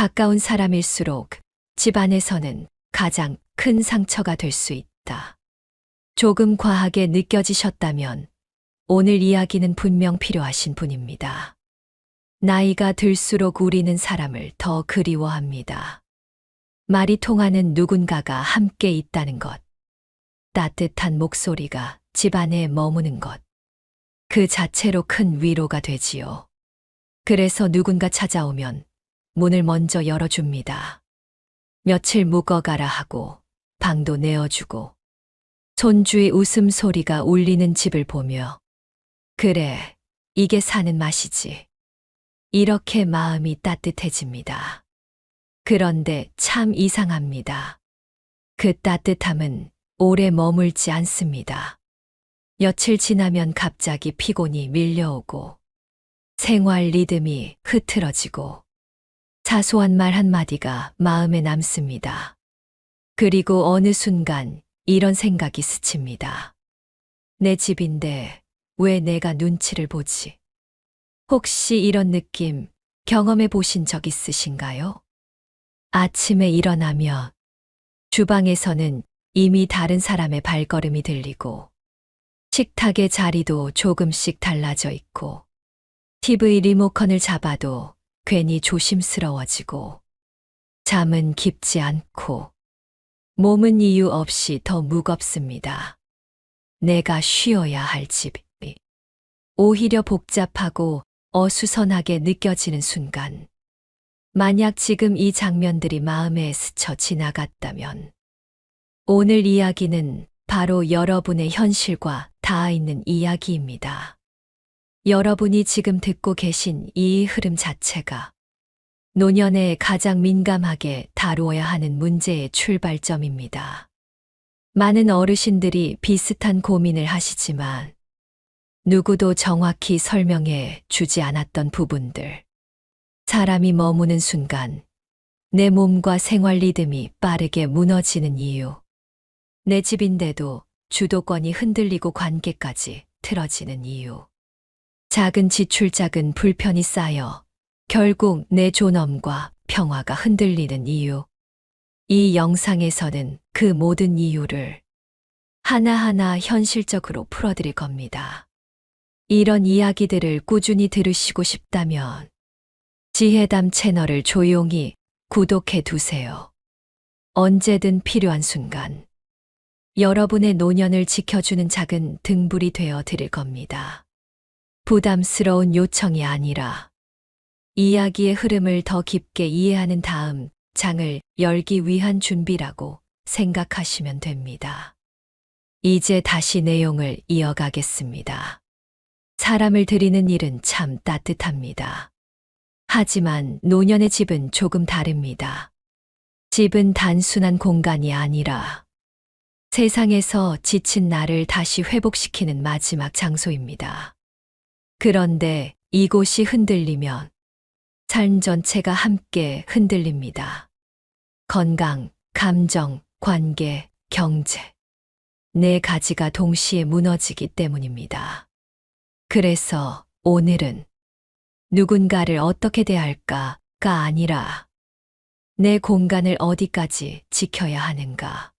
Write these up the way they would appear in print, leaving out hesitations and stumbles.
가까운 사람일수록 집안에서는 가장 큰 상처가 될 수 있다. 조금 과하게 느껴지셨다면 오늘 이야기는 분명 필요하신 분입니다. 나이가 들수록 우리는 사람을 더 그리워합니다. 말이 통하는 누군가가 함께 있다는 것, 따뜻한 목소리가 집안에 머무는 것, 그 자체로 큰 위로가 되지요. 그래서 누군가 찾아오면 문을 먼저 열어줍니다. 며칠 묵어가라 하고 방도 내어주고 손주의 웃음소리가 울리는 집을 보며 그래, 이게 사는 맛이지. 이렇게 마음이 따뜻해집니다. 그런데 참 이상합니다. 그 따뜻함은 오래 머물지 않습니다. 며칠 지나면 갑자기 피곤이 밀려오고 생활 리듬이 흐트러지고 사소한 말 한마디가 마음에 남습니다. 그리고 어느 순간 이런 생각이 스칩니다. 내 집인데 왜 내가 눈치를 보지? 혹시 이런 느낌 경험해 보신 적 있으신가요? 아침에 일어나면 주방에서는 이미 다른 사람의 발걸음이 들리고 식탁의 자리도 조금씩 달라져 있고 TV 리모컨을 잡아도 괜히 조심스러워지고 잠은 깊지 않고 몸은 이유 없이 더 무겁습니다. 내가 쉬어야 할 집이 오히려 복잡하고 어수선하게 느껴지는 순간, 만약 지금 이 장면들이 마음에 스쳐 지나갔다면 오늘 이야기는 바로 여러분의 현실과 닿아 있는 이야기입니다. 여러분이 지금 듣고 계신 이 흐름 자체가 노년에 가장 민감하게 다루어야 하는 문제의 출발점입니다. 많은 어르신들이 비슷한 고민을 하시지만 누구도 정확히 설명해 주지 않았던 부분들. 사람이 머무는 순간 내 몸과 생활 리듬이 빠르게 무너지는 이유. 내 집인데도 주도권이 흔들리고 관계까지 틀어지는 이유. 작은 지출, 작은 불편이 쌓여 결국 내 존엄과 평화가 흔들리는 이유. 이 영상에서는 그 모든 이유를 하나하나 현실적으로 풀어드릴 겁니다. 이런 이야기들을 꾸준히 들으시고 싶다면 지혜담 채널을 조용히 구독해 두세요. 언제든 필요한 순간 여러분의 노년을 지켜주는 작은 등불이 되어 드릴 겁니다. 부담스러운 요청이 아니라 이야기의 흐름을 더 깊게 이해하는 다음 장을 열기 위한 준비라고 생각하시면 됩니다. 이제 다시 내용을 이어가겠습니다. 사람을 들이는 일은 참 따뜻합니다. 하지만 노년의 집은 조금 다릅니다. 집은 단순한 공간이 아니라 세상에서 지친 나를 다시 회복시키는 마지막 장소입니다. 그런데 이곳이 흔들리면 삶 전체가 함께 흔들립니다. 건강, 감정, 관계, 경제. 네 가지가 동시에 무너지기 때문입니다. 그래서 오늘은 누군가를 어떻게 대할까가 아니라 내 공간을 어디까지 지켜야 하는가.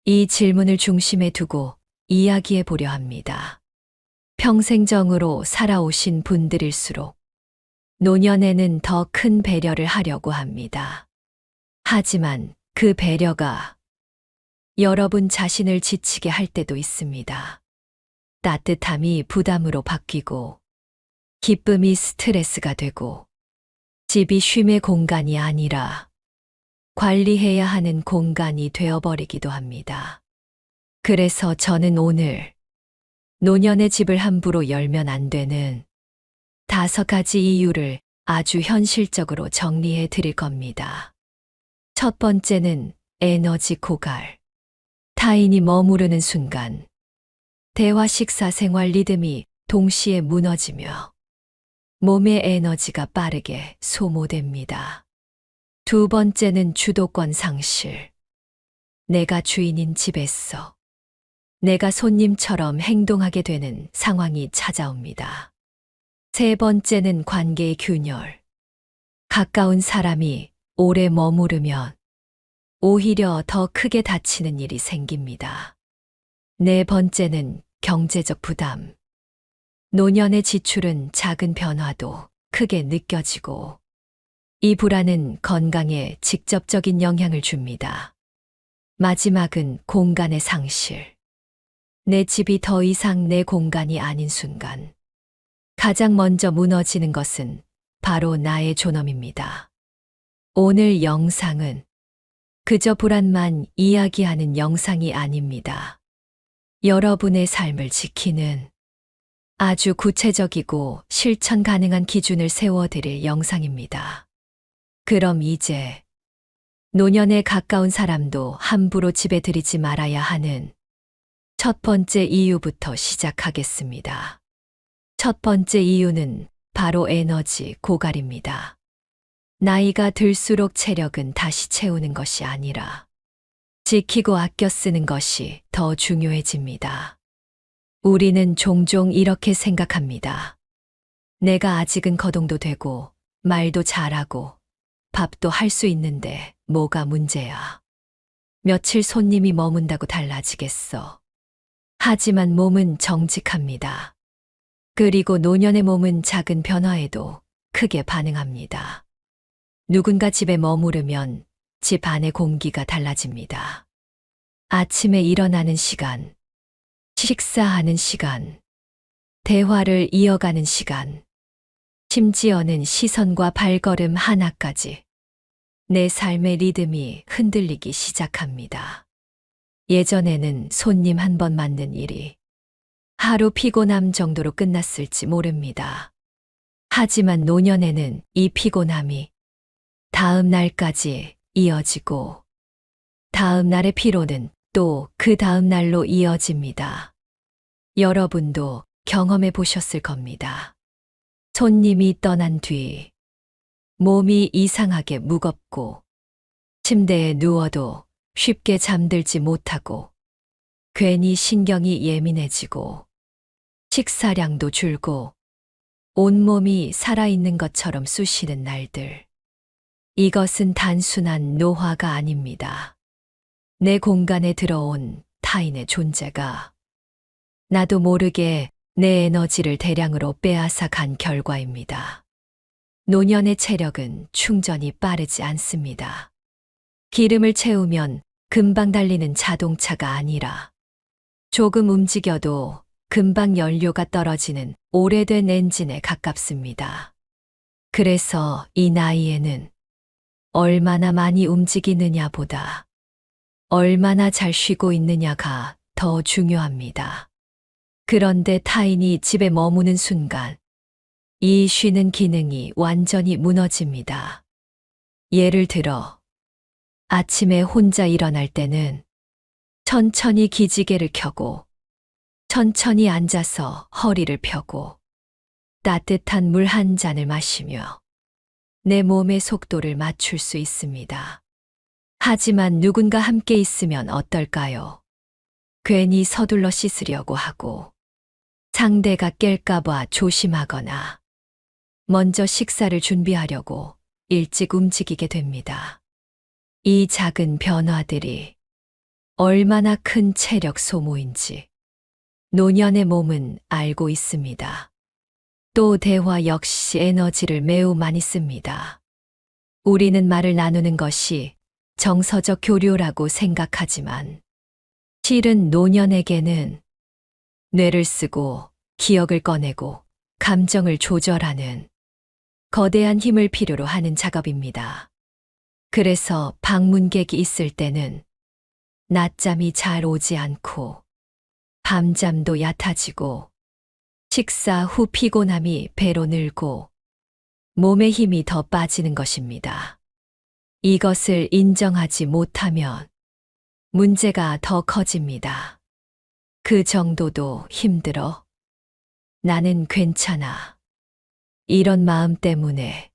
이 질문을 중심에 두고 이야기해 보려 합니다. 평생 정으로 살아오신 분들일수록 노년에는 더 큰 배려를 하려고 합니다. 하지만 그 배려가 여러분 자신을 지치게 할 때도 있습니다. 따뜻함이 부담으로 바뀌고 기쁨이 스트레스가 되고 집이 쉼의 공간이 아니라 관리해야 하는 공간이 되어버리기도 합니다. 그래서 저는 오늘 노년의 집을 함부로 열면 안 되는 5가지 이유를 아주 현실적으로 정리해 드릴 겁니다. 첫 번째는 에너지 고갈. 타인이 머무르는 순간 대화, 식사, 생활 리듬이 동시에 무너지며 몸의 에너지가 빠르게 소모됩니다. 두 번째는 주도권 상실. 내가 주인인 집에서 내가 손님처럼 행동하게 되는 상황이 찾아옵니다. 세 번째는 관계의 균열. 가까운 사람이 오래 머무르면 오히려 더 크게 다치는 일이 생깁니다. 네 번째는 경제적 부담. 노년의 지출은 작은 변화도 크게 느껴지고 이 불안은 건강에 직접적인 영향을 줍니다. 마지막은 공간의 상실. 내 집이 더 이상 내 공간이 아닌 순간 가장 먼저 무너지는 것은 바로 나의 존엄입니다. 오늘 영상은 그저 불안만 이야기하는 영상이 아닙니다. 여러분의 삶을 지키는 아주 구체적이고 실천 가능한 기준을 세워드릴 영상입니다. 그럼 이제 노년에 가까운 사람도 함부로 집에 들이지 말아야 하는 첫 번째 이유부터 시작하겠습니다. 첫 번째 이유는 바로 에너지 고갈입니다. 나이가 들수록 체력은 다시 채우는 것이 아니라 지키고 아껴 쓰는 것이 더 중요해집니다. 우리는 종종 이렇게 생각합니다. 내가 아직은 거동도 되고 말도 잘하고 밥도 할 수 있는데 뭐가 문제야. 며칠 손님이 머문다고 달라지겠어. 하지만 몸은 정직합니다. 그리고 노년의 몸은 작은 변화에도 크게 반응합니다. 누군가 집에 머무르면 집 안의 공기가 달라집니다. 아침에 일어나는 시간, 식사하는 시간, 대화를 이어가는 시간, 심지어는 시선과 발걸음 하나까지 내 삶의 리듬이 흔들리기 시작합니다. 예전에는 손님 한 번 맞는 일이 하루 피곤함 정도로 끝났을지 모릅니다. 하지만 노년에는 이 피곤함이 다음 날까지 이어지고 다음 날의 피로는 또 그 다음 날로 이어집니다. 여러분도 경험해 보셨을 겁니다. 손님이 떠난 뒤 몸이 이상하게 무겁고 침대에 누워도 쉽게 잠들지 못하고 괜히 신경이 예민해지고 식사량도 줄고 온몸이 살아있는 것처럼 쑤시는 날들. 이것은 단순한 노화가 아닙니다. 내 공간에 들어온 타인의 존재가 나도 모르게 내 에너지를 대량으로 빼앗아 간 결과입니다. 노년의 체력은 충전이 빠르지 않습니다. 기름을 채우면 금방 달리는 자동차가 아니라 조금 움직여도 금방 연료가 떨어지는 오래된 엔진에 가깝습니다. 그래서 이 나이에는 얼마나 많이 움직이느냐보다 얼마나 잘 쉬고 있느냐가 더 중요합니다. 그런데 타인이 집에 머무는 순간 이 쉬는 기능이 완전히 무너집니다. 예를 들어 아침에 혼자 일어날 때는 천천히 기지개를 켜고 천천히 앉아서 허리를 펴고 따뜻한 물 한 잔을 마시며 내 몸의 속도를 맞출 수 있습니다. 하지만 누군가 함께 있으면 어떨까요? 괜히 서둘러 씻으려고 하고 상대가 깰까봐 조심하거나 먼저 식사를 준비하려고 일찍 움직이게 됩니다. 이 작은 변화들이 얼마나 큰 체력 소모인지 노년의 몸은 알고 있습니다. 또 대화 역시 에너지를 매우 많이 씁니다. 우리는 말을 나누는 것이 정서적 교류라고 생각하지만 실은 노년에게는 뇌를 쓰고 기억을 꺼내고 감정을 조절하는 거대한 힘을 필요로 하는 작업입니다. 그래서 방문객이 있을 때는 낮잠이 잘 오지 않고 밤잠도 얕아지고 식사 후 피곤함이 배로 늘고 몸의 힘이 더 빠지는 것입니다. 이것을 인정하지 못하면 문제가 더 커집니다. 그 정도도 힘들어. 나는 괜찮아. 이런 마음 때문에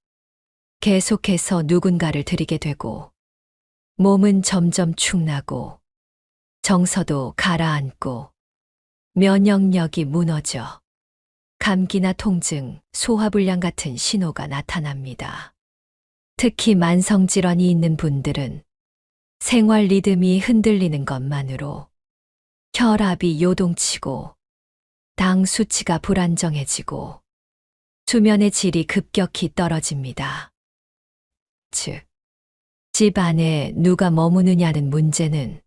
계속해서 누군가를 들이게 되고 몸은 점점 축나고 정서도 가라앉고 면역력이 무너져 감기나 통증, 소화불량 같은 신호가 나타납니다. 특히 만성질환이 있는 분들은 생활 리듬이 흔들리는 것만으로 혈압이 요동치고 당 수치가 불안정해지고 수면의 질이 급격히 떨어집니다. 즉, 집 안에 누가 머무느냐는 문제는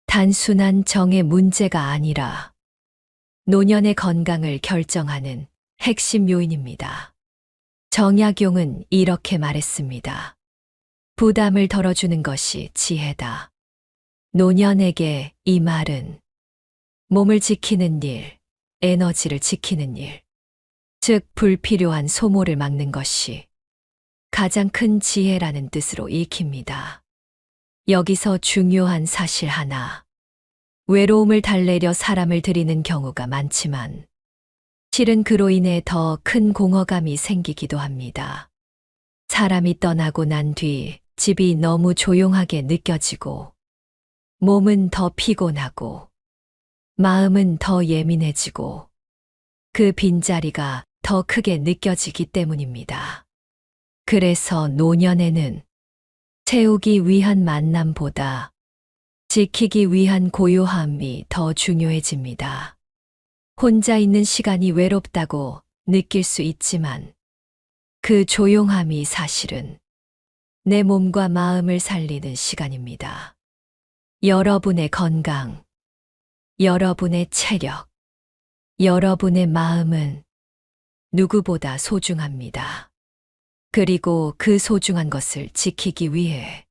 단순한 정의 문제가 아니라 노년의 건강을 결정하는 핵심 요인입니다. 정약용은 이렇게 말했습니다. 부담을 덜어주는 것이 지혜다. 노년에게 이 말은 몸을 지키는 일, 에너지를 지키는 일, 즉 불필요한 소모를 막는 것이 가장 큰 지혜라는 뜻으로 읽힙니다. 여기서 중요한 사실 하나. 외로움을 달래려 사람을 들이는 경우가 많지만 실은 그로 인해 더 큰 공허감이 생기기도 합니다. 사람이 떠나고 난 뒤 집이 너무 조용하게 느껴지고 몸은 더 피곤하고 마음은 더 예민해지고 그 빈자리가 더 크게 느껴지기 때문입니다. 그래서 노년에는 채우기 위한 만남보다 지키기 위한 고요함이 더 중요해집니다. 혼자 있는 시간이 외롭다고 느낄 수 있지만 그 조용함이 사실은 내 몸과 마음을 살리는 시간입니다. 여러분의 건강, 여러분의 체력, 여러분의 마음은 누구보다 소중합니다. 그리고 그 소중한 것을 지키기 위해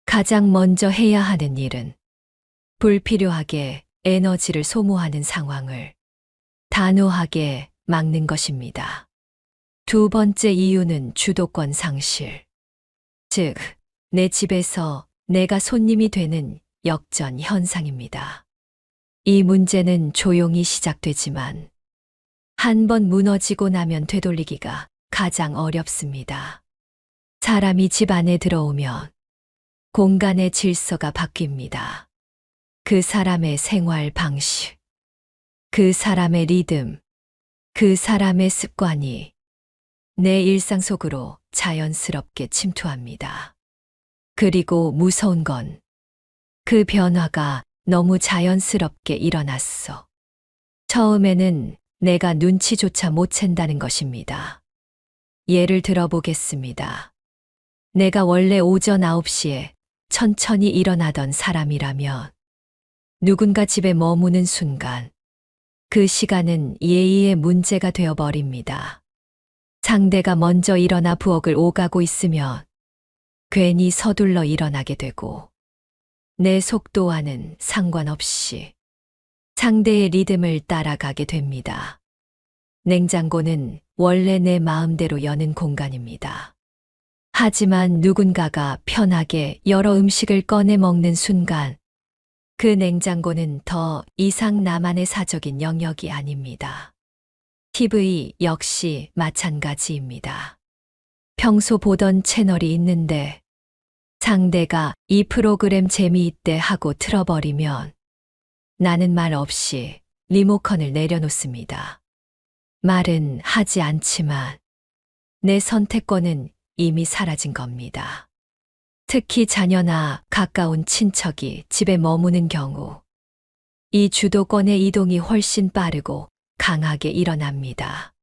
가장 먼저 해야 하는 일은 불필요하게 에너지를 소모하는 상황을 단호하게 막는 것입니다. 두 번째 이유는 주도권 상실. 즉, 내 집에서 내가 손님이 되는 역전 현상입니다. 이 문제는 조용히 시작되지만 한 번 무너지고 나면 되돌리기가 가장 어렵습니다. 사람이 집 안에 들어오면 공간의 질서가 바뀝니다. 그 사람의 생활 방식, 그 사람의 리듬, 그 사람의 습관이 내 일상 속으로 자연스럽게 침투합니다. 그리고 무서운 건 그 변화가 너무 자연스럽게 일어났어. 처음에는 내가 눈치조차 못 챈다는 것입니다. 예를 들어보겠습니다. 내가 원래 오전 9시에 천천히 일어나던 사람이라면 누군가 집에 머무는 순간 그 시간은 예의의 문제가 되어버립니다. 상대가 먼저 일어나 부엌을 오가고 있으면 괜히 서둘러 일어나게 되고 내 속도와는 상관없이 상대의 리듬을 따라가게 됩니다. 냉장고는 원래 내 마음대로 여는 공간입니다. 하지만 누군가가 편하게 여러 음식을 꺼내 먹는 순간 그 냉장고는 더 이상 나만의 사적인 영역이 아닙니다. TV 역시 마찬가지입니다. 평소 보던 채널이 있는데 상대가 이 프로그램 재미있대 하고 틀어버리면 나는 말 없이 리모컨을 내려놓습니다. 말은 하지 않지만 내 선택권은 이미 사라진 겁니다. 특히 자녀나 가까운 친척이 집에 머무는 경우 이 주도권의 이동이 훨씬 빠르고 강하게 일어납니다.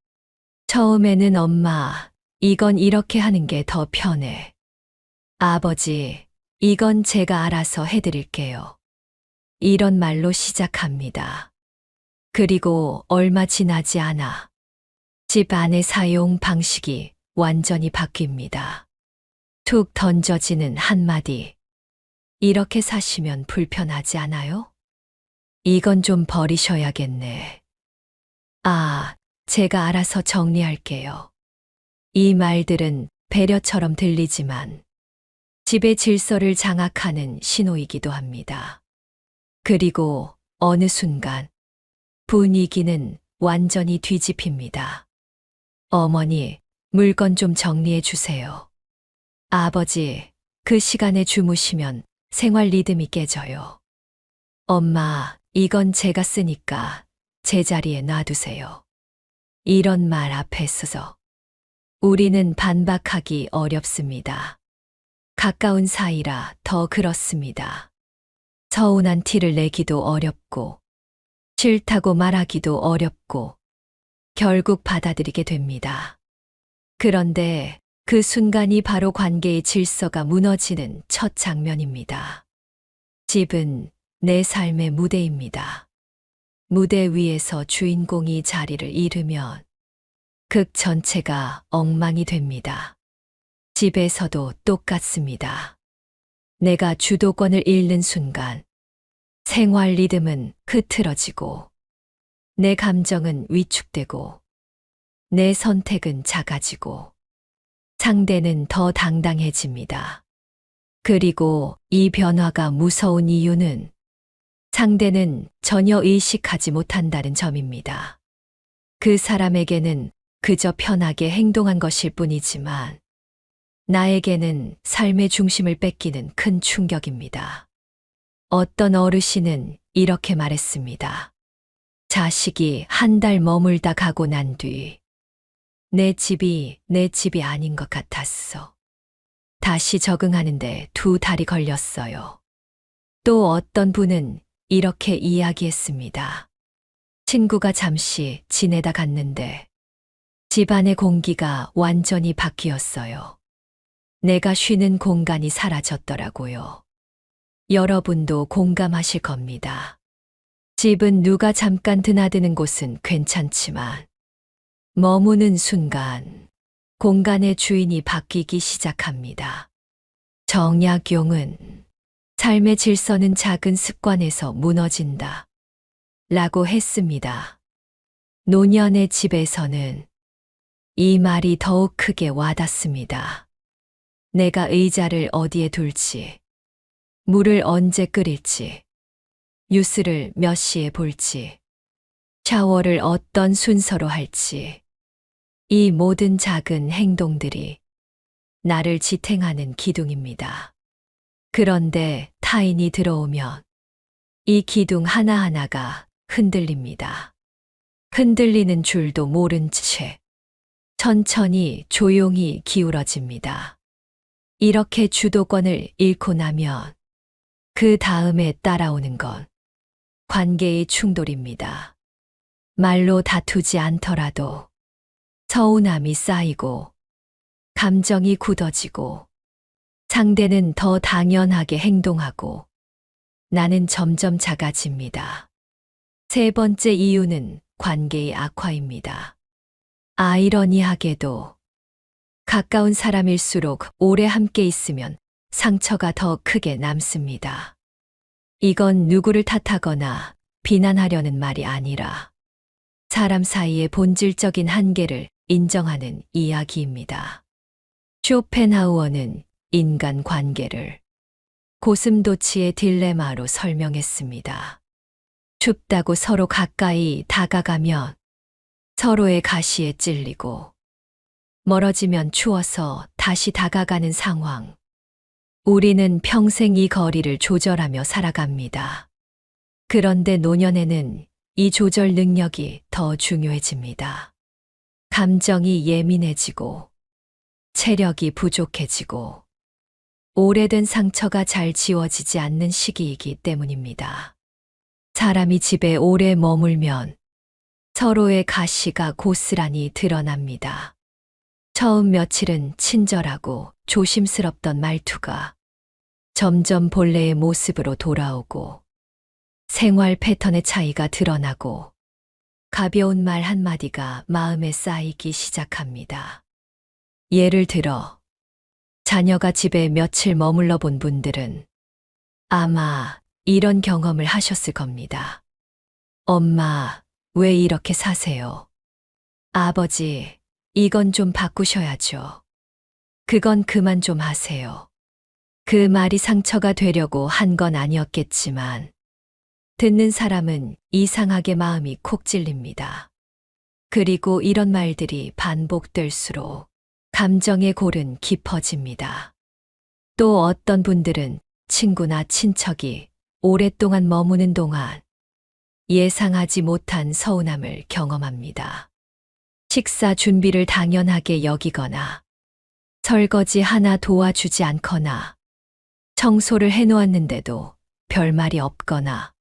처음에는 엄마, 이건 이렇게 하는 게 더 편해. 아버지, 이건 제가 알아서 해드릴게요. 이런 말로 시작합니다. 그리고 얼마 지나지 않아 집 안의 사용 방식이 완전히 바뀝니다. 툭 던져지는 한마디. 이렇게 사시면 불편하지 않아요? 이건 좀 버리셔야겠네. 아, 제가 알아서 정리할게요. 이 말들은 배려처럼 들리지만 집의 질서를 장악하는 신호이기도 합니다. 그리고 어느 순간 분위기는 완전히 뒤집힙니다. 어머니, 물건 좀 정리해 주세요. 아버지, 그 시간에 주무시면 생활 리듬이 깨져요. 엄마, 이건 제가 쓰니까 제자리에 놔두세요. 이런 말 앞에 서서 우리는 반박하기 어렵습니다. 가까운 사이라 더 그렇습니다. 서운한 티를 내기도 어렵고, 싫다고 말하기도 어렵고, 결국 받아들이게 됩니다. 그런데 그 순간이 바로 관계의 질서가 무너지는 첫 장면입니다. 집은 내 삶의 무대입니다. 무대 위에서 주인공이 자리를 잃으면 극 전체가 엉망이 됩니다. 집에서도 똑같습니다. 내가 주도권을 잃는 순간 생활 리듬은 흐트러지고 내 감정은 위축되고 내 선택은 작아지고 상대는 더 당당해집니다. 그리고 이 변화가 무서운 이유는 상대는 전혀 의식하지 못한다는 점입니다. 그 사람에게는 그저 편하게 행동한 것일 뿐이지만 나에게는 삶의 중심을 뺏기는 큰 충격입니다. 어떤 어르신은 이렇게 말했습니다. 자식이 한 달 머물다 가고 난 뒤 내 집이 내 집이 아닌 것 같았어. 다시 적응하는데 2달이 걸렸어요. 또 어떤 분은 이렇게 이야기했습니다. 친구가 잠시 지내다 갔는데 집안의 공기가 완전히 바뀌었어요. 내가 쉬는 공간이 사라졌더라고요. 여러분도 공감하실 겁니다. 집은 누가 잠깐 드나드는 곳은 괜찮지만 머무는 순간 공간의 주인이 바뀌기 시작합니다. 정약용은 삶의 질서는 작은 습관에서 무너진다 라고 했습니다. 노년의 집에서는 이 말이 더욱 크게 와닿습니다. 내가 의자를 어디에 둘지, 물을 언제 끓일지, 뉴스를 몇 시에 볼지, 샤워를 어떤 순서로 할지, 이 모든 작은 행동들이 나를 지탱하는 기둥입니다. 그런데 타인이 들어오면 이 기둥 하나하나가 흔들립니다. 흔들리는 줄도 모른 채 천천히 조용히 기울어집니다. 이렇게 주도권을 잃고 나면 그 다음에 따라오는 건 관계의 충돌입니다. 말로 다투지 않더라도 서운함이 쌓이고 감정이 굳어지고 상대는 더 당연하게 행동하고 나는 점점 작아집니다. 세 번째 이유는 관계의 악화입니다. 아이러니하게도 가까운 사람일수록 오래 함께 있으면 상처가 더 크게 남습니다. 이건 누구를 탓하거나 비난하려는 말이 아니라 사람 사이의 본질적인 한계를 인정하는 이야기입니다. 쇼펜하우어는 인간 관계를 고슴도치의 딜레마로 설명했습니다. 춥다고 서로 가까이 다가가면 서로의 가시에 찔리고 멀어지면 추워서 다시 다가가는 상황. 우리는 평생 이 거리를 조절하며 살아갑니다. 그런데 노년에는 이 조절 능력이 더 중요해집니다. 감정이 예민해지고 체력이 부족해지고 오래된 상처가 잘 지워지지 않는 시기이기 때문입니다. 사람이 집에 오래 머물면 서로의 가시가 고스란히 드러납니다. 처음 며칠은 친절하고 조심스럽던 말투가 점점 본래의 모습으로 돌아오고 생활 패턴의 차이가 드러나고 가벼운 말 한마디가 마음에 쌓이기 시작합니다. 예를 들어 자녀가 집에 며칠 머물러 본 분들은 아마 이런 경험을 하셨을 겁니다. 엄마, 왜 이렇게 사세요? 아버지, 이건 좀 바꾸셔야죠. 그건 그만 좀 하세요. 그 말이 상처가 되려고 한 건 아니었겠지만 듣는 사람은 이상하게 마음이 콕 찔립니다. 그리고 이런 말들이 반복될수록 감정의 골은 깊어집니다. 또 어떤 분들은 친구나 친척이 오랫동안 머무는 동안 예상하지 못한 서운함을 경험합니다. 식사 준비를 당연하게 여기거나, 설거지 하나 도와주지 않거나, 청소를 해놓았는데도 별말이 없거나,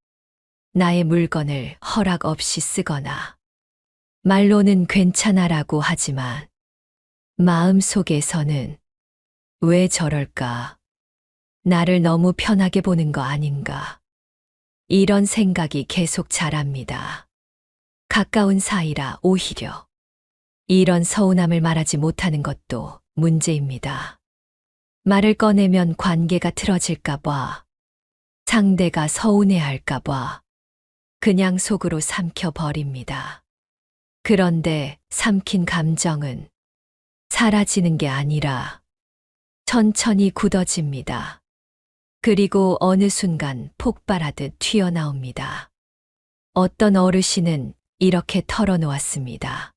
나의 물건을 허락 없이 쓰거나, 말로는 괜찮아라고 하지만, 마음속에서는 왜 저럴까? 나를 너무 편하게 보는 거 아닌가? 이런 생각이 계속 자랍니다. 가까운 사이라 오히려 이런 서운함을 말하지 못하는 것도 문제입니다. 말을 꺼내면 관계가 틀어질까 봐, 상대가 서운해할까 봐, 그냥 속으로 삼켜버립니다. 그런데 삼킨 감정은 사라지는 게 아니라 천천히 굳어집니다. 그리고 어느 순간 폭발하듯 튀어나옵니다. 어떤 어르신은 이렇게 털어놓았습니다.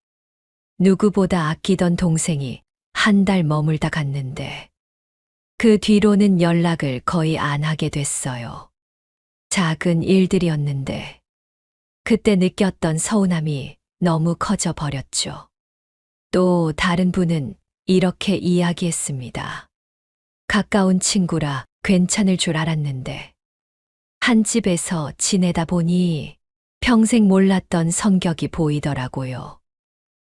누구보다 아끼던 동생이 한 달 머물다 갔는데 그 뒤로는 연락을 거의 안 하게 됐어요. 작은 일들이었는데 그때 느꼈던 서운함이 너무 커져 버렸죠. 또 다른 분은 이렇게 이야기했습니다. 가까운 친구라 괜찮을 줄 알았는데 한 집에서 지내다 보니 평생 몰랐던 성격이 보이더라고요.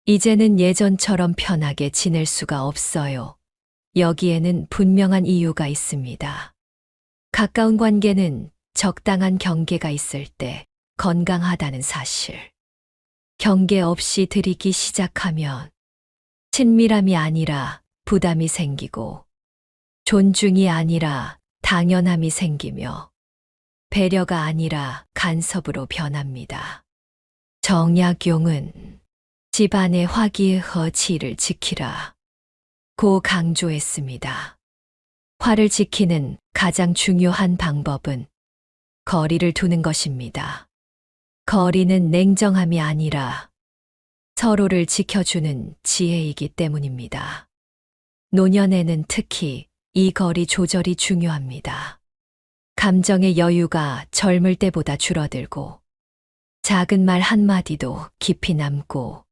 이제는 예전처럼 편하게 지낼 수가 없어요. 여기에는 분명한 이유가 있습니다. 가까운 관계는 적당한 경계가 있을 때 건강하다는 사실. 경계 없이 들이기 시작하면 친밀함이 아니라 부담이 생기고 존중이 아니라 당연함이 생기며 배려가 아니라 간섭으로 변합니다. 정약용은 집안의 화기애애지를 지키라 고 강조했습니다. 화를 지키는 가장 중요한 방법은 거리를 두는 것입니다. 거리는 냉정함이 아니라 서로를 지켜주는 지혜이기 때문입니다. 노년에는 특히 이 거리 조절이 중요합니다. 감정의 여유가 젊을 때보다 줄어들고 작은 말 한마디도 깊이 남고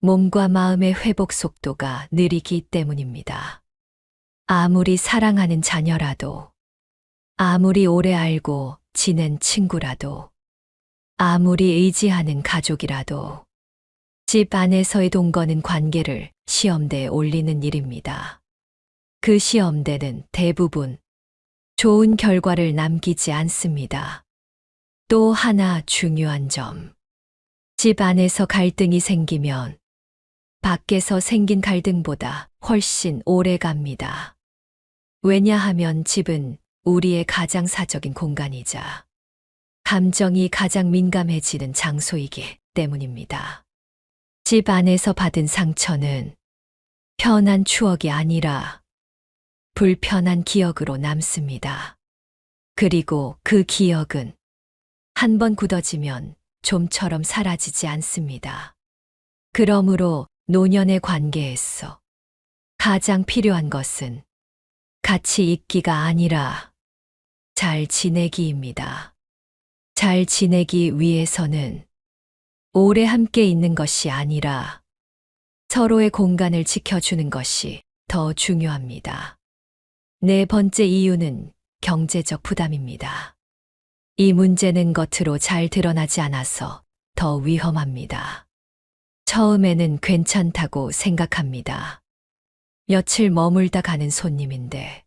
몸과 마음의 회복 속도가 느리기 때문입니다. 아무리 사랑하는 자녀라도, 아무리 오래 알고 지낸 친구라도, 아무리 의지하는 가족이라도 집 안에서의 동거는 관계를 시험대에 올리는 일입니다. 그 시험대는 대부분 좋은 결과를 남기지 않습니다. 또 하나 중요한 점. 집 안에서 갈등이 생기면 밖에서 생긴 갈등보다 훨씬 오래 갑니다. 왜냐하면 집은 우리의 가장 사적인 공간이자 감정이 가장 민감해지는 장소이기 때문입니다. 집 안에서 받은 상처는 편한 추억이 아니라 불편한 기억으로 남습니다. 그리고 그 기억은 한번 굳어지면 좀처럼 사라지지 않습니다. 그러므로 노년의 관계에서 가장 필요한 것은 같이 있기가 아니라 잘 지내기입니다. 잘 지내기 위해서는 오래 함께 있는 것이 아니라 서로의 공간을 지켜주는 것이 더 중요합니다. 네 번째 이유는 경제적 부담입니다. 이 문제는 겉으로 잘 드러나지 않아서 더 위험합니다. 처음에는 괜찮다고 생각합니다. 며칠 머물다 가는 손님인데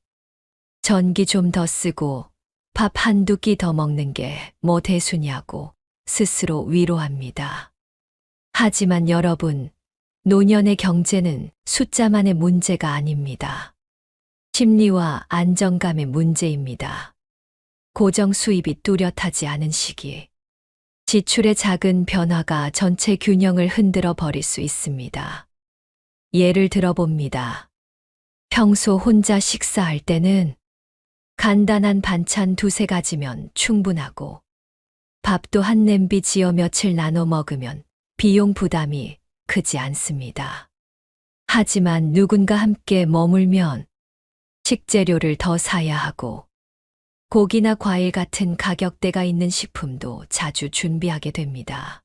전기 좀 더 쓰고 밥 한두 끼 더 먹는 게 뭐 대수냐고 스스로 위로합니다. 하지만 여러분, 노년의 경제는 숫자만의 문제가 아닙니다. 심리와 안정감의 문제입니다. 고정 수입이 뚜렷하지 않은 시기, 지출의 작은 변화가 전체 균형을 흔들어 버릴 수 있습니다. 예를 들어 봅니다. 평소 혼자 식사할 때는 간단한 반찬 두세 가지면 충분하고 밥도 한 냄비 지어 며칠 나눠 먹으면 비용 부담이 크지 않습니다. 하지만 누군가 함께 머물면 식재료를 더 사야 하고 고기나 과일 같은 가격대가 있는 식품도 자주 준비하게 됩니다.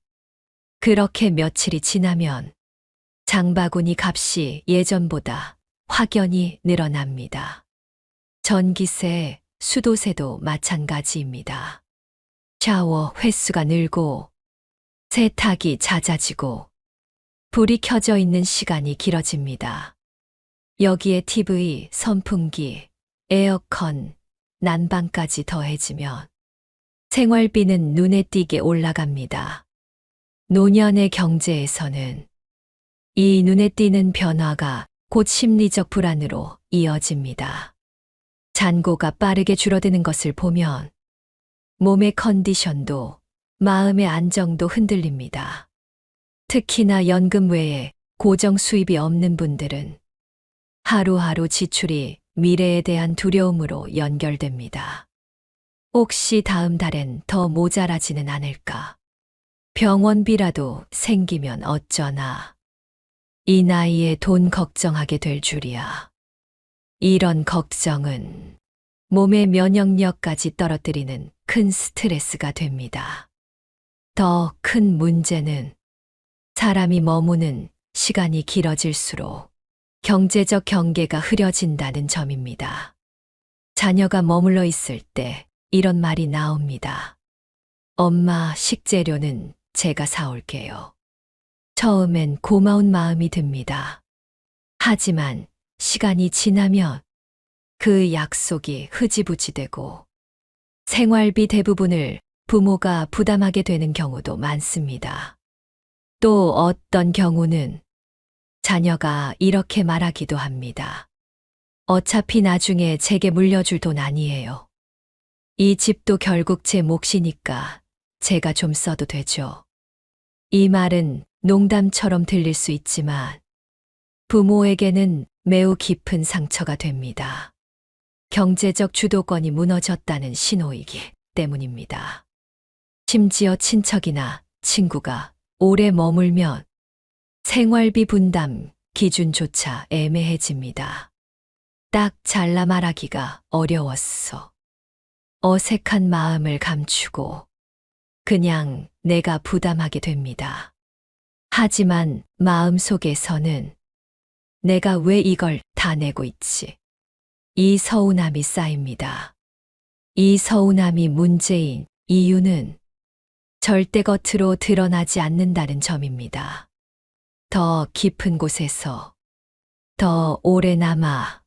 그렇게 며칠이 지나면 장바구니 값이 예전보다 확연히 늘어납니다. 전기세, 수도세도 마찬가지입니다. 샤워 횟수가 늘고 세탁이 잦아지고 불이 켜져 있는 시간이 길어집니다. 여기에 TV, 선풍기, 에어컨, 난방까지 더해지면 생활비는 눈에 띄게 올라갑니다. 노년의 경제에서는 이 눈에 띄는 변화가 곧 심리적 불안으로 이어집니다. 잔고가 빠르게 줄어드는 것을 보면 몸의 컨디션도 마음의 안정도 흔들립니다. 특히나 연금 외에 고정 수입이 없는 분들은 하루하루 지출이 미래에 대한 두려움으로 연결됩니다. 혹시 다음 달엔 더 모자라지는 않을까? 병원비라도 생기면 어쩌나? 이 나이에 돈 걱정하게 될 줄이야. 이런 걱정은 몸의 면역력까지 떨어뜨리는 큰 스트레스가 됩니다. 더 큰 문제는 사람이 머무는 시간이 길어질수록 경제적 경계가 흐려진다는 점입니다. 자녀가 머물러 있을 때 이런 말이 나옵니다. 엄마, 식재료는 제가 사올게요. 처음엔 고마운 마음이 듭니다. 하지만 시간이 지나면 그 약속이 흐지부지 되고 생활비 대부분을 부모가 부담하게 되는 경우도 많습니다. 또 어떤 경우는 자녀가 이렇게 말하기도 합니다. 어차피 나중에 제게 물려줄 돈 아니에요. 이 집도 결국 제 몫이니까 제가 좀 써도 되죠. 이 말은 농담처럼 들릴 수 있지만 부모에게는 매우 깊은 상처가 됩니다. 경제적 주도권이 무너졌다는 신호이기 때문입니다. 심지어 친척이나 친구가 오래 머물면 생활비 분담 기준조차 애매해집니다. 딱 잘라 말하기가 어려웠어. 어색한 마음을 감추고 그냥 내가 부담하게 됩니다. 하지만 마음속에서는 내가 왜 이걸 다 내고 있지? 이 서운함이 쌓입니다. 이 서운함이 문제인 이유는 절대 겉으로 드러나지 않는다는 점입니다. 더 깊은 곳에서 더 오래 남아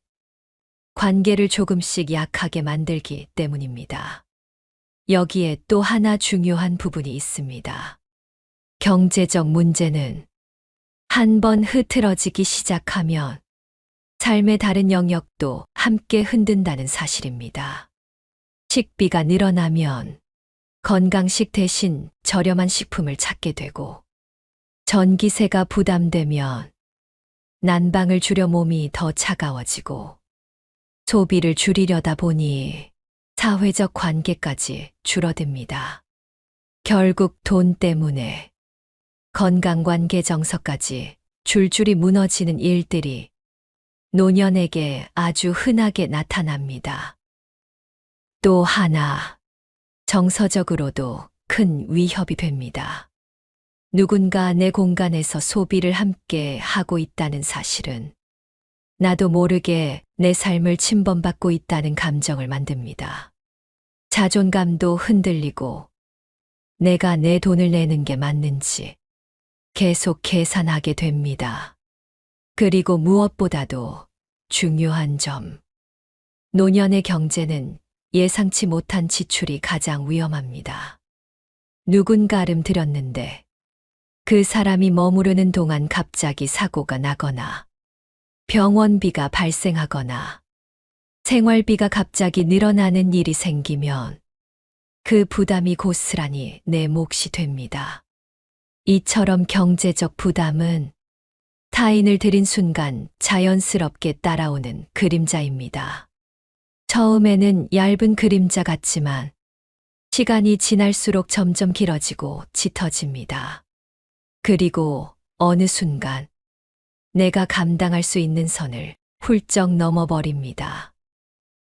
관계를 조금씩 약하게 만들기 때문입니다. 여기에 또 하나 중요한 부분이 있습니다. 경제적 문제는 한번 흐트러지기 시작하면 삶의 다른 영역도 함께 흔든다는 사실입니다. 식비가 늘어나면 건강식 대신 저렴한 식품을 찾게 되고 전기세가 부담되면 난방을 줄여 몸이 더 차가워지고 소비를 줄이려다 보니 사회적 관계까지 줄어듭니다. 결국 돈 때문에 건강관계 정서까지 줄줄이 무너지는 일들이 노년에게 아주 흔하게 나타납니다. 또 하나, 정서적으로도 큰 위협이 됩니다. 누군가 내 공간에서 소비를 함께 하고 있다는 사실은 나도 모르게 내 삶을 침범받고 있다는 감정을 만듭니다. 자존감도 흔들리고 내가 내 돈을 내는 게 맞는지 계속 계산하게 됩니다. 그리고 무엇보다도 중요한 점, 노년의 경제는 예상치 못한 지출이 가장 위험합니다. 누군가름 들였는데 그 사람이 머무르는 동안 갑자기 사고가 나거나 병원비가 발생하거나 생활비가 갑자기 늘어나는 일이 생기면 그 부담이 고스란히 내 몫이 됩니다. 이처럼 경제적 부담은 타인을 들인 순간 자연스럽게 따라오는 그림자입니다. 처음에는 얇은 그림자 같지만 시간이 지날수록 점점 길어지고 짙어집니다. 그리고 어느 순간 내가 감당할 수 있는 선을 훌쩍 넘어버립니다.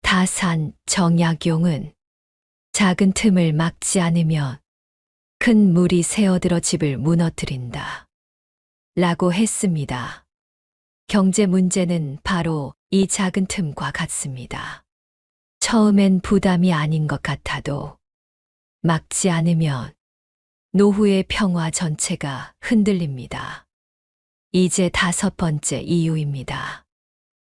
다산 정약용은 작은 틈을 막지 않으면 큰 물이 새어들어 집을 무너뜨린다. 라고 했습니다. 경제 문제는 바로 이 작은 틈과 같습니다. 처음엔 부담이 아닌 것 같아도 막지 않으면 노후의 평화 전체가 흔들립니다. 이제 5번째 이유입니다.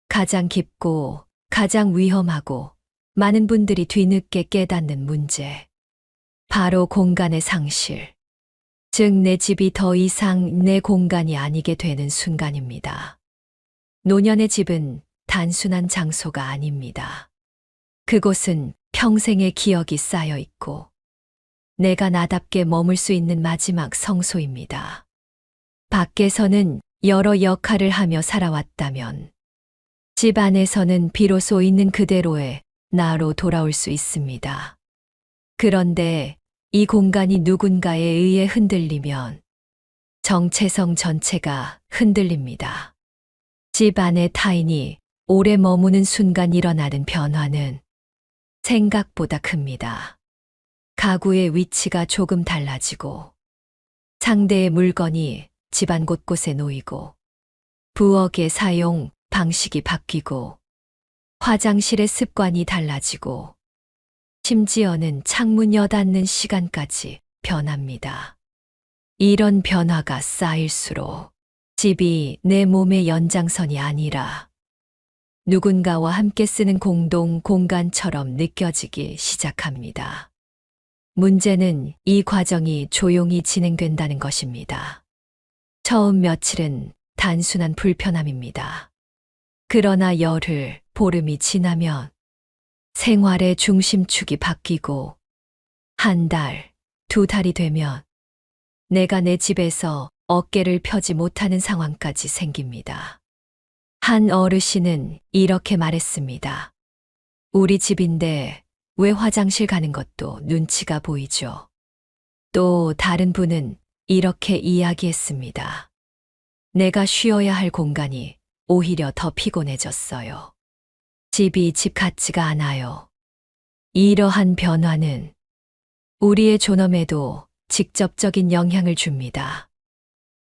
가장 깊고 가장 위험하고 많은 분들이 뒤늦게 깨닫는 문제. 바로 공간의 상실. 즉, 내 집이 더 이상 내 공간이 아니게 되는 순간입니다. 노년의 집은 단순한 장소가 아닙니다. 그곳은 평생의 기억이 쌓여 있고 내가 나답게 머물 수 있는 마지막 성소입니다. 밖에서는 여러 역할을 하며 살아왔다면 집 안에서는 비로소 있는 그대로의 나로 돌아올 수 있습니다. 그런데 이 공간이 누군가에 의해 흔들리면 정체성 전체가 흔들립니다. 집 안에 타인이 오래 머무는 순간 일어나는 변화는 생각보다 큽니다. 가구의 위치가 조금 달라지고 상대의 물건이 집안 곳곳에 놓이고 부엌의 사용 방식이 바뀌고 화장실의 습관이 달라지고 심지어는 창문 여닫는 시간까지 변합니다. 이런 변화가 쌓일수록 집이 내 몸의 연장선이 아니라 누군가와 함께 쓰는 공동 공간처럼 느껴지기 시작합니다. 문제는 이 과정이 조용히 진행된다는 것입니다. 처음 며칠은 단순한 불편함입니다. 그러나 열흘, 보름이 지나면 생활의 중심축이 바뀌고 한 달, 2달이 되면 내가 내 집에서 어깨를 펴지 못하는 상황까지 생깁니다. 한 어르신은 이렇게 말했습니다. 우리 집인데 왜 화장실 가는 것도 눈치가 보이죠? 또 다른 분은 이렇게 이야기했습니다. 내가 쉬어야 할 공간이 오히려 더 피곤해졌어요. 집이 집 같지가 않아요. 이러한 변화는 우리의 존엄에도 직접적인 영향을 줍니다.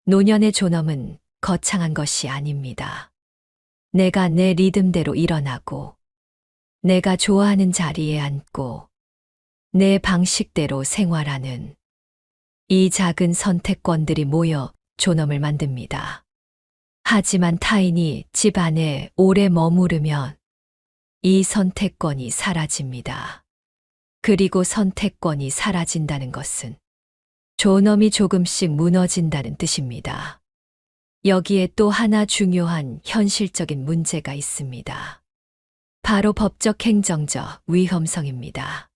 노년의 존엄은 거창한 것이 아닙니다. 내가 내 리듬대로 일어나고, 내가 좋아하는 자리에 앉고, 내 방식대로 생활하는 이 작은 선택권들이 모여 존엄을 만듭니다. 하지만 타인이 집 안에 오래 머무르면 이 선택권이 사라집니다. 그리고 선택권이 사라진다는 것은 존엄이 조금씩 무너진다는 뜻입니다. 여기에 또 하나 중요한 현실적인 문제가 있습니다. 바로 법적 행정적 위험성입니다.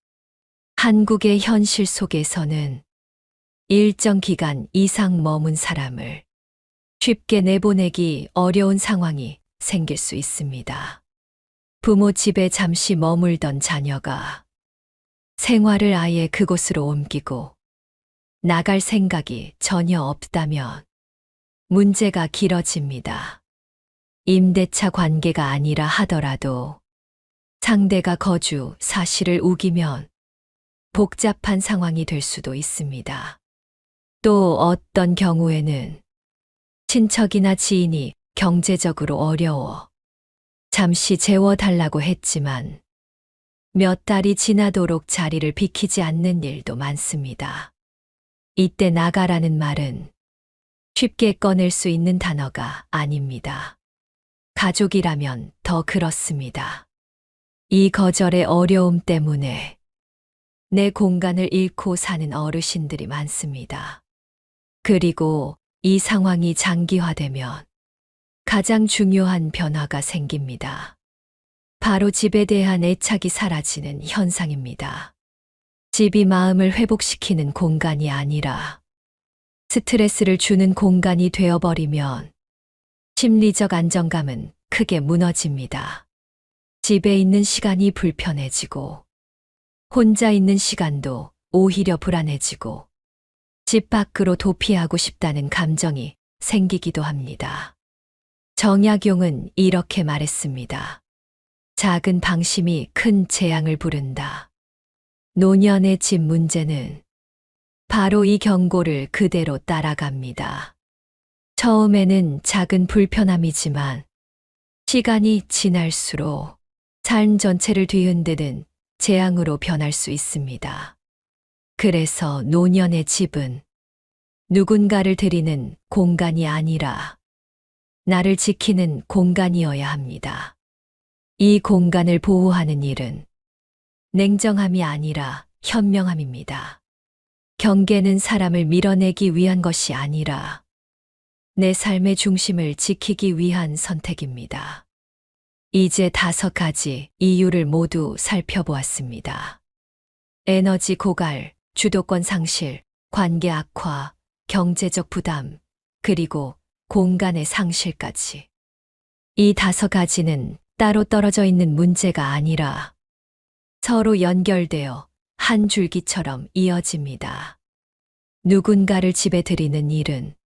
한국의 현실 속에서는 일정 기간 이상 머문 사람을 쉽게 내보내기 어려운 상황이 생길 수 있습니다. 부모 집에 잠시 머물던 자녀가 생활을 아예 그곳으로 옮기고 나갈 생각이 전혀 없다면 문제가 길어집니다. 임대차 관계가 아니라 하더라도 상대가 거주 사실을 우기면 복잡한 상황이 될 수도 있습니다. 또 어떤 경우에는 친척이나 지인이 경제적으로 어려워 잠시 재워달라고 했지만 몇 달이 지나도록 자리를 비키지 않는 일도 많습니다. 이때 나가라는 말은 쉽게 꺼낼 수 있는 단어가 아닙니다. 가족이라면 더 그렇습니다. 이 거절의 어려움 때문에 내 공간을 잃고 사는 어르신들이 많습니다. 그리고 이 상황이 장기화되면 가장 중요한 변화가 생깁니다. 바로 집에 대한 애착이 사라지는 현상입니다. 집이 마음을 회복시키는 공간이 아니라 스트레스를 주는 공간이 되어버리면 심리적 안정감은 크게 무너집니다. 집에 있는 시간이 불편해지고 혼자 있는 시간도 오히려 불안해지고 집 밖으로 도피하고 싶다는 감정이 생기기도 합니다. 정약용은 이렇게 말했습니다. 작은 방심이 큰 재앙을 부른다. 노년의 집 문제는 바로 이 경고를 그대로 따라갑니다. 처음에는 작은 불편함이지만 시간이 지날수록 삶 전체를 뒤흔드는 재앙으로 변할 수 있습니다. 그래서 노년의 집은 누군가를 드리는 공간이 아니라 나를 지키는 공간이어야 합니다. 이 공간을 보호하는 일은 냉정함이 아니라 현명함입니다. 경계는 사람을 밀어내기 위한 것이 아니라 내 삶의 중심을 지키기 위한 선택입니다. 이제 5가지 이유를 모두 살펴보았습니다. 에너지 고갈, 주도권 상실, 관계 악화, 경제적 부담, 그리고 공간의 상실까지. 이 5가지는 따로 떨어져 있는 문제가 아니라 서로 연결되어 한 줄기처럼 이어집니다. 누군가를 집에 들이는 일은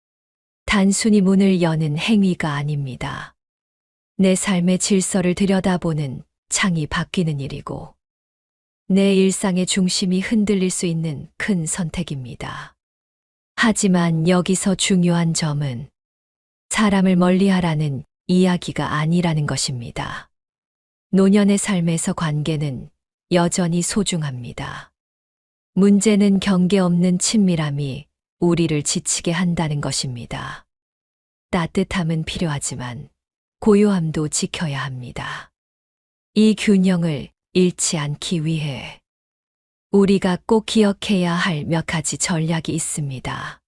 단순히 문을 여는 행위가 아닙니다. 내 삶의 질서를 들여다보는 창이 바뀌는 일이고 내 일상의 중심이 흔들릴 수 있는 큰 선택입니다. 하지만 여기서 중요한 점은 사람을 멀리하라는 이야기가 아니라는 것입니다. 노년의 삶에서 관계는 여전히 소중합니다. 문제는 경계 없는 친밀함이 우리를 지치게 한다는 것입니다. 따뜻함은 필요하지만 고요함도 지켜야 합니다. 이 균형을 잃지 않기 위해 우리가 꼭 기억해야 할 몇 가지 전략이 있습니다.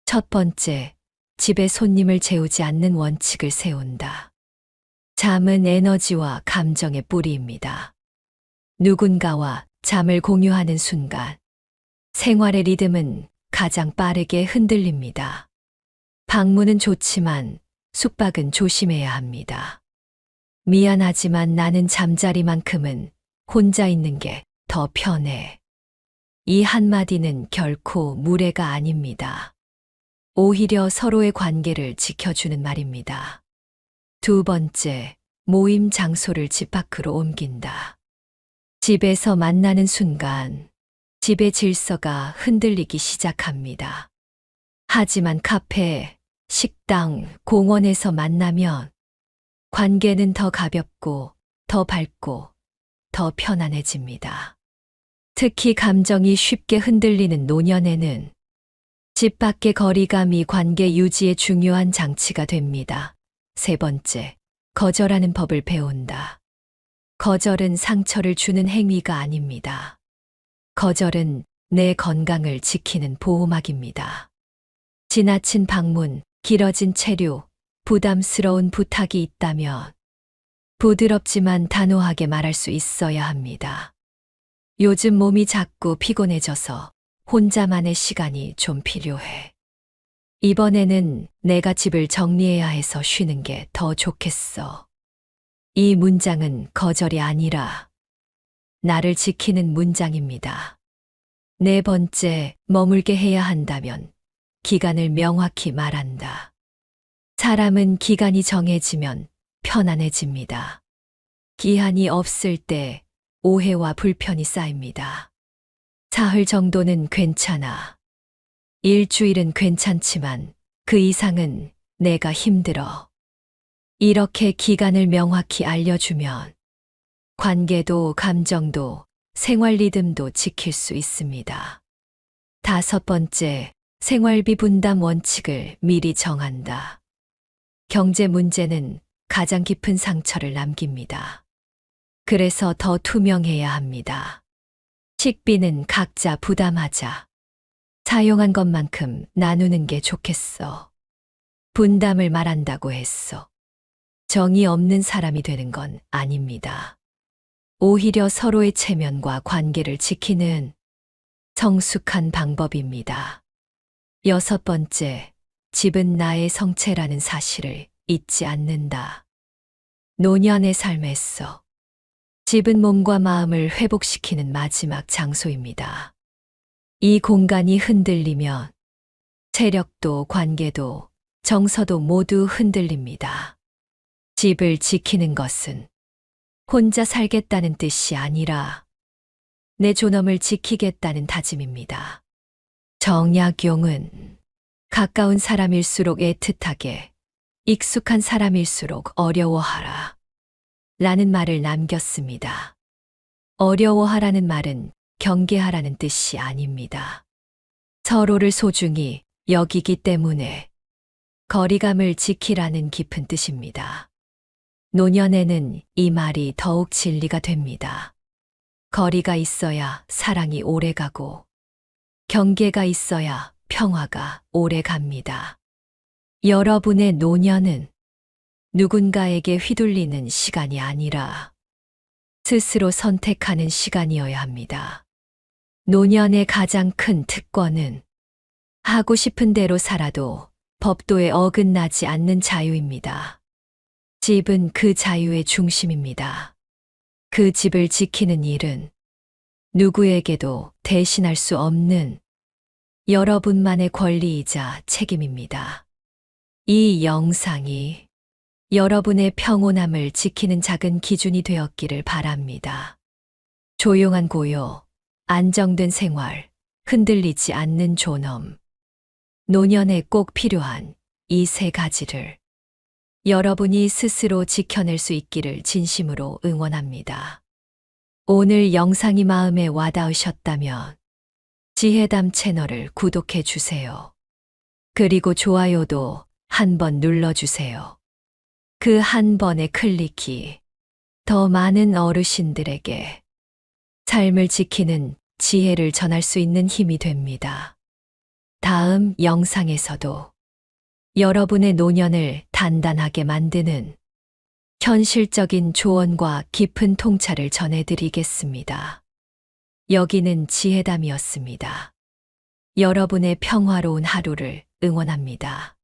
첫 번째, 집에 손님을 재우지 않는 원칙을 세운다. 잠은 에너지와 감정의 뿌리입니다. 누군가와 잠을 공유하는 순간 생활의 리듬은 가장 빠르게 흔들립니다. 방문은 좋지만 숙박은 조심해야 합니다. 미안하지만 나는 잠자리만큼은 혼자 있는 게 더 편해. 이 한마디는 결코 무례가 아닙니다. 오히려 서로의 관계를 지켜주는 말입니다. 두 번째, 모임 장소를 집 밖으로 옮긴다. 집에서 만나는 순간 집의 질서가 흔들리기 시작합니다. 하지만 카페, 식당, 공원에서 만나면 관계는 더 가볍고 더 밝고 더 편안해집니다. 특히 감정이 쉽게 흔들리는 노년에는 집 밖의 거리감이 관계 유지에 중요한 장치가 됩니다. 세 번째, 거절하는 법을 배운다. 거절은 상처를 주는 행위가 아닙니다. 거절은 내 건강을 지키는 보호막입니다. 지나친 방문, 길어진 체류, 부담스러운 부탁이 있다면 부드럽지만 단호하게 말할 수 있어야 합니다. 요즘 몸이 자꾸 피곤해져서 혼자만의 시간이 좀 필요해. 이번에는 내가 집을 정리해야 해서 쉬는 게 더 좋겠어. 이 문장은 거절이 아니라 나를 지키는 문장입니다. 네 번째, 머물게 해야 한다면 기간을 명확히 말한다. 사람은 기간이 정해지면 편안해집니다. 기한이 없을 때 오해와 불편이 쌓입니다. 사흘 정도는 괜찮아. 일주일은 괜찮지만 그 이상은 내가 힘들어. 이렇게 기간을 명확히 알려주면 관계도 감정도 생활 리듬도 지킬 수 있습니다. 다섯 번째, 생활비 분담 원칙을 미리 정한다. 경제 문제는 가장 깊은 상처를 남깁니다. 그래서 더 투명해야 합니다. 식비는 각자 부담하자. 사용한 것만큼 나누는 게 좋겠어. 분담을 말한다고 했어. 정이 없는 사람이 되는 건 아닙니다. 오히려 서로의 체면과 관계를 지키는 성숙한 방법입니다. 여섯 번째, 집은 나의 성체라는 사실을 잊지 않는다. 노년의 삶에서 집은 몸과 마음을 회복시키는 마지막 장소입니다. 이 공간이 흔들리면 체력도 관계도 정서도 모두 흔들립니다. 집을 지키는 것은 혼자 살겠다는 뜻이 아니라 내 존엄을 지키겠다는 다짐입니다. 정약용은 가까운 사람일수록 애틋하게, 익숙한 사람일수록 어려워하라. 라는 말을 남겼습니다. 어려워하라는 말은 경계하라는 뜻이 아닙니다. 서로를 소중히 여기기 때문에 거리감을 지키라는 깊은 뜻입니다. 노년에는 이 말이 더욱 진리가 됩니다. 거리가 있어야 사랑이 오래가고 경계가 있어야 평화가 오래갑니다. 여러분의 노년은 누군가에게 휘둘리는 시간이 아니라 스스로 선택하는 시간이어야 합니다. 노년의 가장 큰 특권은 하고 싶은 대로 살아도 법도에 어긋나지 않는 자유입니다. 집은 그 자유의 중심입니다. 그 집을 지키는 일은 누구에게도 대신할 수 없는 여러분만의 권리이자 책임입니다. 이 영상이 여러분의 평온함을 지키는 작은 기준이 되었기를 바랍니다. 조용한 고요, 안정된 생활, 흔들리지 않는 존엄. 노년에 꼭 필요한 이 세 가지를 여러분이 스스로 지켜낼 수 있기를 진심으로 응원합니다. 오늘 영상이 마음에 와닿으셨다면 지혜담 채널을 구독해 주세요. 그리고 좋아요도 한번 눌러주세요. 그 한 번의 클릭이 더 많은 어르신들에게 삶을 지키는 지혜를 전할 수 있는 힘이 됩니다. 다음 영상에서도 여러분의 노년을 단단하게 만드는 현실적인 조언과 깊은 통찰을 전해드리겠습니다. 여기는 지혜담이었습니다. 여러분의 평화로운 하루를 응원합니다.